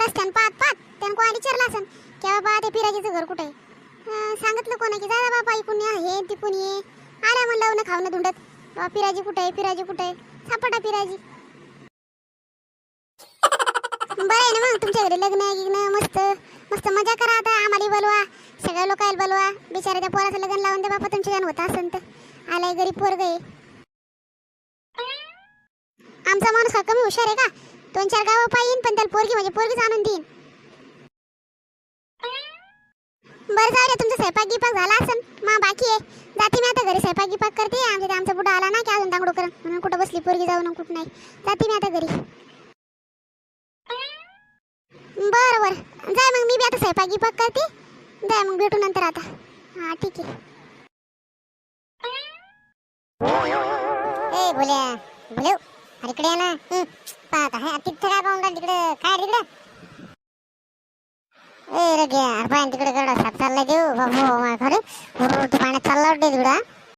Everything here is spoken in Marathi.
रस्त्यान पाहत पाहत त्यानं कोणाला विचारलं असन की बाबा ते पिराजीचं घर कुठे आहे. सांगितलं कोणा की दादा बाबा ऐकून या हे तिकून ये. आला म्हणलं ना खावणं धुंडत बाबा पिराजी कुठे आहे पिराजी कुठे आहे. सापडा पिराजी. बरं आहे ना मग तुमच्या घरी लग्न गिग्न मस्त मस्त मजा करा. आता आम्हाला बोलवा सगळ्या लोकांना बोलवा. बिचाऱ्याच्या पोराचं लग्न लावून दे बाबा तुमच्या जण होता असन तर. आलाय गरीब पोरग आहे. आमचा माणूस का कमी हुशार आहे का. 2-4 गावं पाहिन पण त्याला पोरगी म्हणजे पोरगीच आणून देईन. बरं जाऊ दे तुमचा स्वयंपाक गिपाक झाला असन मा बाकी आहे. जाते मी आता घरी स्वयंपाक गिपाक करते. आमचा बुडा आला ना की अजून दांगडू कर म्हणून कुठं बसली पोरगी जाऊन कुठं नाही. जाते मी आता घरी. बरं बरं जाय मग मी बी आता स्वयंपाक गिपाक करते. जाय मग भेटू नंतर आता. हां ठीक आहे. ए बोल्या बोले अरे इकडे ना पाहत आहे तिथं काय पाहून तिकडे काय तिकडे. ए रे घ्या पाय तिकडे कडा साप चाललाय देऊ बाबू